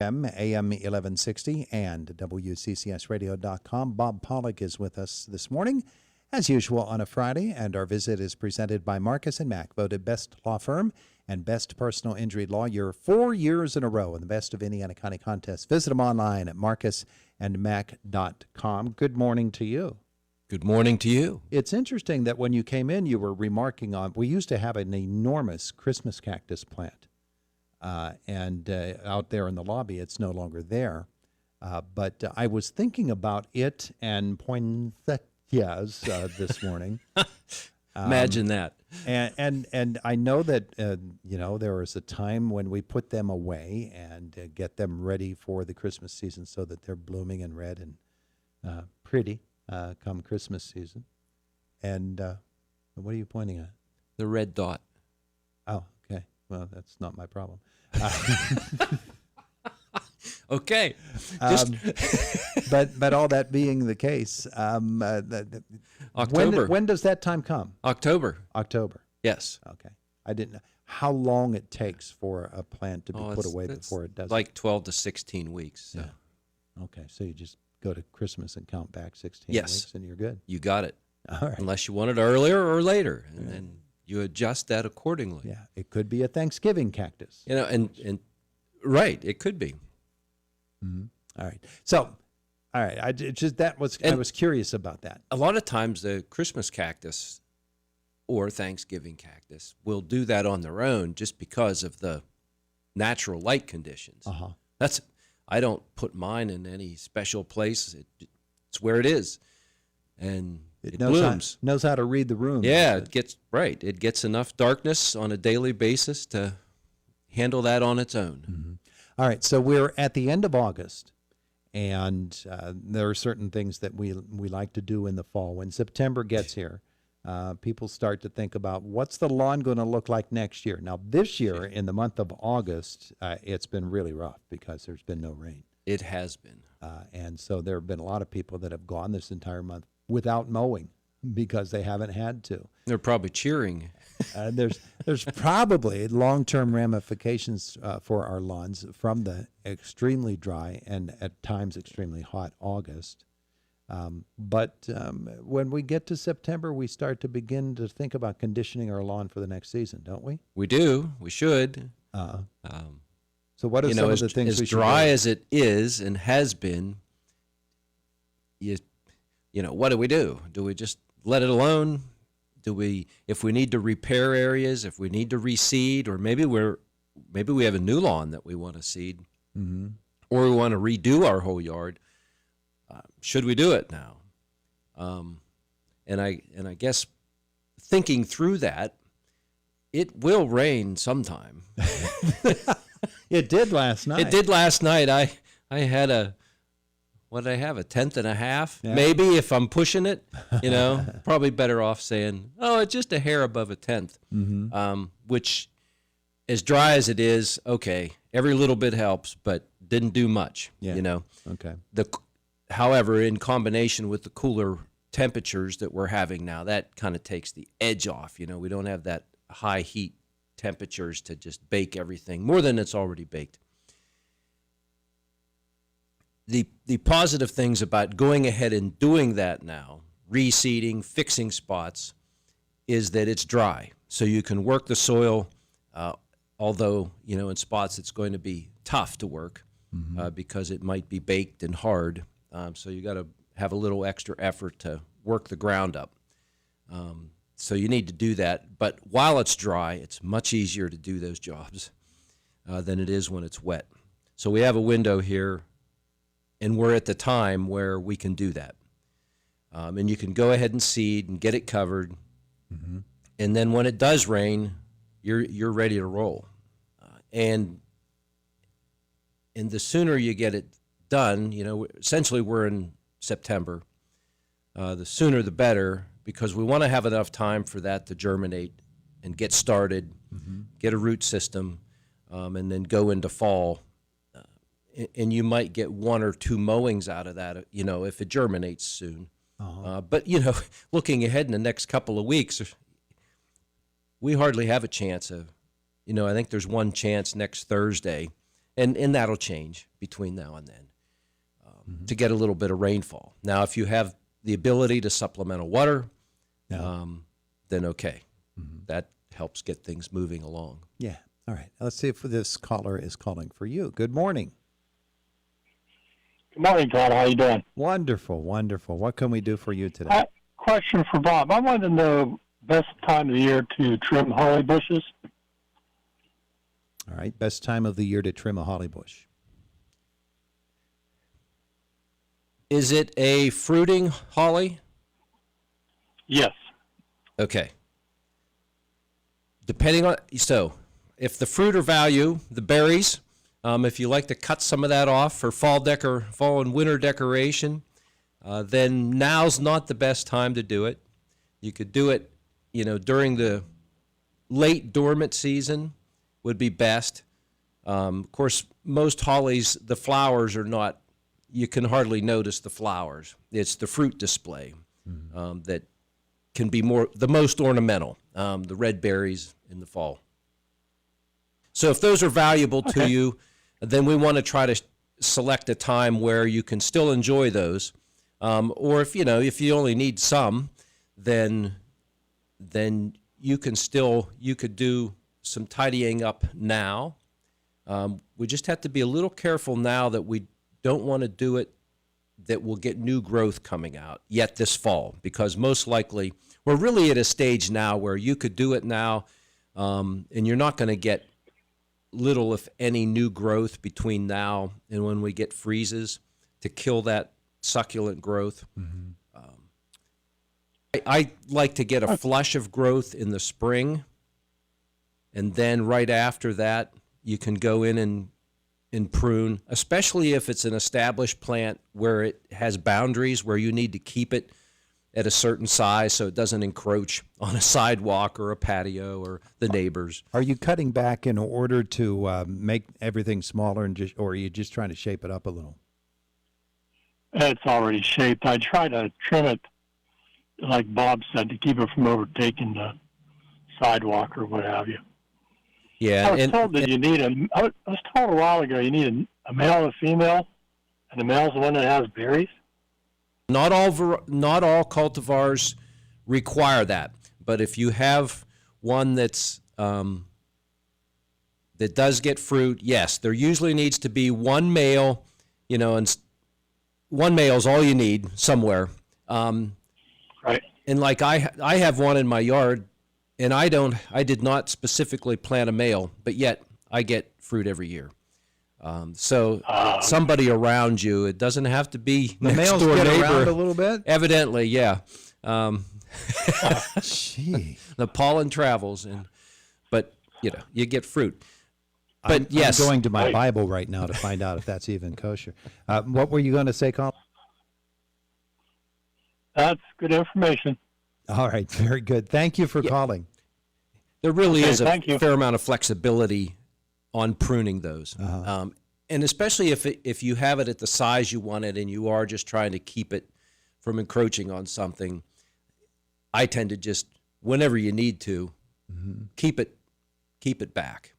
AM 1160 and WCCSradio.com. Bob Pollock is with us this morning, as usual on a Friday, and our visit is presented by Marcus & Mack, voted best law firm and best personal injury lawyer 4 years in a row in the Best of Indiana County contest. Visit them online at marcusandmack.com. Good morning to you. Good morning to you. It's interesting that when you came in, you were remarking on, we used to have an enormous Christmas cactus plant. And out there in the lobby, it's no longer there. But I was thinking about it and poinsettias this morning. Imagine that. And I know that, there was a time when we put them away and get them ready for the Christmas season so that they're blooming and red and pretty come Christmas season. And what are you pointing at? The red dot. Oh, okay. Well, that's not my problem. Okay. But all that being the case, October. When does that time come? October. October. Yes. Okay. I didn't know how long it takes for a plant to be put away before it does. Like 12 to 16 weeks. So. Yeah. Okay. So you just go to Christmas and count back 16 Yes. weeks and you're good. You got it. All right. Unless you want it earlier or later. And then you adjust that accordingly. Yeah. It could be a Thanksgiving cactus. And right, it could be. Mm-hmm. All right. So, all right. I was curious about that. A lot of times the Christmas cactus or Thanksgiving cactus will do that on their own just because of the natural light conditions. Uh-huh. I don't put mine in any special place. It's where it is. And it blooms. Knows how to read the room. Yeah, it gets enough darkness on a daily basis to handle that on its own. Mm-hmm. All right, so we're at the end of August, and there are certain things that we like to do in the fall. When September gets here, people start to think about what's the lawn going to look like next year. Now, this year, in the month of August, it's been really rough because there's been no rain. It has been. And so there have been a lot of people that have gone this entire month without mowing because they haven't had to. They're probably cheering. There's probably long-term ramifications for our lawns from the extremely dry and at times extremely hot August. But when we get to September, we start to begin to think about conditioning our lawn for the next season, don't we? We do. We should. So what are some of the things we should do? As dry as it is and has been, what do we do? Do we just let it alone? If we need to repair areas, if we need to reseed, or maybe we have a new lawn that we want to seed, mm-hmm. or we want to redo our whole yard, should we do it now? And I guess thinking through that, it will rain sometime. It did last night. It did last night. I had what did I have? A 1/10 and a half? Yeah. Maybe if I'm pushing it, probably better off saying, it's just a hair above a 1/10. Mm-hmm. Which, as dry as it is, okay, every little bit helps, but didn't do much, Okay. However, in combination with the cooler temperatures that we're having now, that kind of takes the edge off. We don't have that high heat temperatures to just bake everything more than it's already baked. The positive things about going ahead and doing that now, reseeding, fixing spots, is that it's dry. So you can work the soil, although, in spots it's going to be tough to work mm-hmm. Because it might be baked and hard. So you got to have a little extra effort to work the ground up. So you need to do that. But while it's dry, it's much easier to do those jobs than it is when it's wet. So we have a window here, and we're at the time where we can do that. And you can go ahead and seed and get it covered. Mm-hmm. And then when it does rain, you're ready to roll. And the sooner you get it done, essentially we're in September, the sooner the better, because we want to have enough time for that to germinate and get started, mm-hmm. get a root system, and then go into fall. And you might get 1 or 2 mowings out of that, if it germinates soon. Uh-huh. But, looking ahead in the next couple of weeks, we hardly have a chance of, I think there's one chance next Thursday, and that'll change between now and then to get a little bit of rainfall. Now, if you have the ability to supplemental water, Yeah. then okay. That helps get things moving along. Yeah. All right. Let's see if this caller is calling for you. Good morning. Good morning, Todd. How you doing? Wonderful, wonderful. What can we do for you today? Question for Bob. I wanted to know best time of the year to trim holly bushes. All right. Best time of the year to trim a holly bush. Is it a fruiting holly? Yes. Okay. Depending on, so if the fruit or value, the berries, if you like to cut some of that off for fall and winter decoration, then now's not the best time to do it. You could do it, during the late dormant season would be best. Of course, most hollies, the flowers are not, you can hardly notice the flowers. It's the fruit display that can be the most ornamental, the red berries in the fall. So if those are valuable to you, then we want to try to select a time where you can still enjoy those. Or if you only need some, then you could do some tidying up now. We just have to be a little careful now that we don't want to do it that will get new growth coming out yet this fall, because most likely we're really at a stage now where you could do it now, and you're not going to get little, if any, new growth between now and when we get freezes to kill that succulent growth. I like to get a flush of growth in the spring, and then right after that you can go in and prune, especially if it's an established plant where it has boundaries where you need to keep it at a certain size so it doesn't encroach on a sidewalk or a patio or the neighbors. Are you cutting back in order to make everything smaller, or are you just trying to shape it up a little? It's already shaped. I try to trim it, like Bob said, to keep it from overtaking the sidewalk or what have you. Yeah, I was told that I was told a while ago you need a male and a female, and the male's the one that has berries. Not all cultivars require that, but if you have one that does get fruit, yes, there usually needs to be one male, and one male is all you need somewhere. Right. And like I have one in my yard, and I did not specifically plant a male, but yet I get fruit every year. So somebody around you, it doesn't have to be The next males door get neighbor. around a little bit? Evidently, yeah. Gee. The pollen travels, but you get fruit. But yes, I'm going to my Bible right now to find out if that's even kosher. What were you going to say, Colin? That's good information. All right, very good. Thank you for calling. there really Okay, is a thank you. fair amount of flexibility on pruning those. And especially if you have it at the size you want it and you are just trying to keep it from encroaching on something, I tend to just, whenever you need to, keep it back.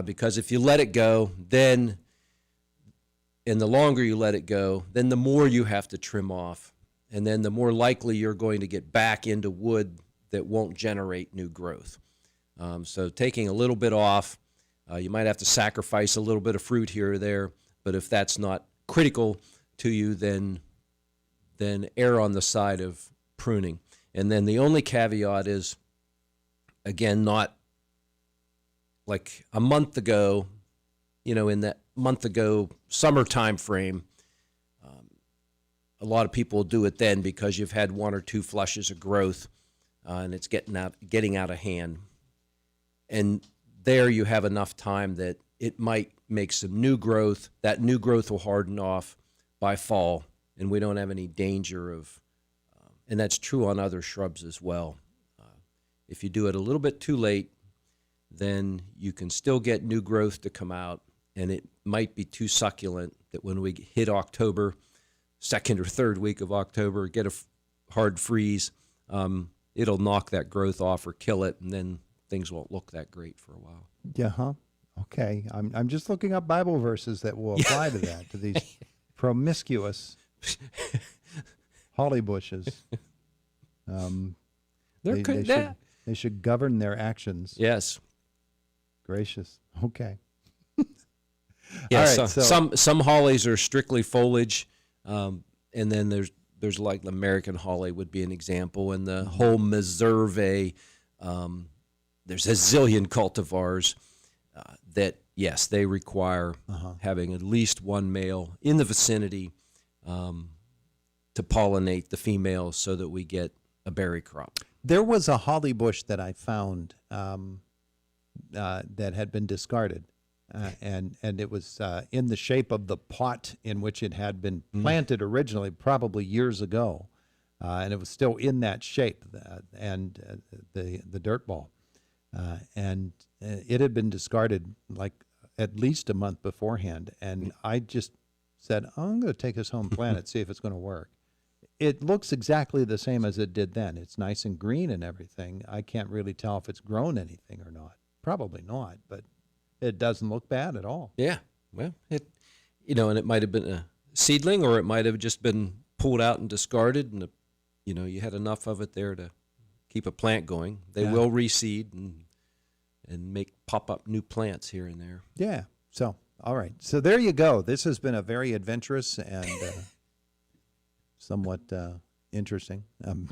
Because if you let it go, then, and the longer you let it go, then the more you have to trim off. And then the more likely you're going to get back into wood that won't generate new growth. So taking a little bit off, you might have to sacrifice a little bit of fruit here or there, but if that's not critical to you, then err on the side of pruning. And then the only caveat is, again, not like a month ago, in that month ago summer time frame, a lot of people will do it then because you've had one or two flushes of growth and it's getting out of hand. And there you have enough time that it might make some new growth. That new growth will harden off by fall, and we don't have any danger of, and that's true on other shrubs as well. If you do it a little bit too late, then you can still get new growth to come out, and it might be too succulent that when we hit October, second or third week of October, get a hard freeze, it'll knock that growth off or kill it, and then things won't look that great for a while. Yeah, huh? Okay, I'm just looking up Bible verses that will apply to that, to these promiscuous holly bushes. There could that. They should govern their actions. Yes. Gracious. Okay. Yeah. All right, some hollies are strictly foliage, and then there's like the American holly would be an example, and the whole Meserve. There's a zillion cultivars that, yes, they require having at least one male in the vicinity to pollinate the females so that we get a berry crop. There was a holly bush that I found that had been discarded, and it was in the shape of the pot in which it had been planted originally, probably years ago, and it was still in that shape, and the dirt ball, and it had been discarded like at least a month beforehand, and I just said, I'm going to take this home and plant it, see if it's going to work. It looks exactly the same as it did then. It's nice and green and everything. I can't really tell if it's grown anything or not. Probably not, but it doesn't look bad at all. Yeah. Well, and it might have been a seedling, or it might have just been pulled out and discarded, and you had enough of it there to keep a plant going. They will reseed and pop up new plants here and there. Yeah. So, all right. So there you go. This has been a very adventurous and somewhat interesting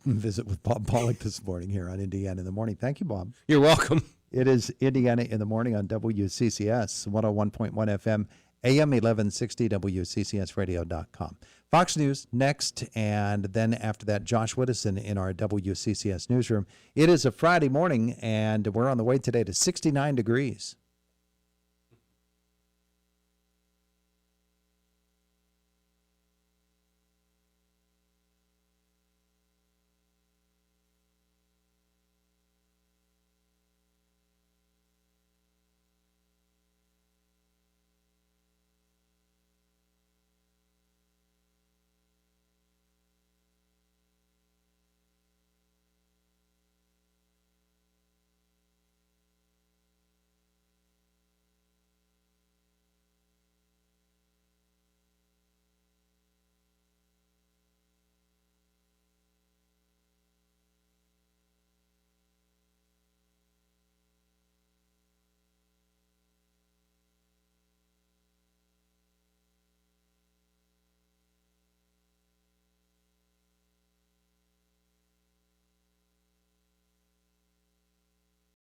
visit with Bob Pollock this morning here on Indiana in the Morning. Thank you, Bob. You're welcome. It is Indiana in the Morning on WCCS 101.1 FM, AM 1160, WCCSradio.com. Fox News next, and then after that, Josh Widdison in our WCCS newsroom. It is a Friday morning, and we're on the way today to 69 degrees.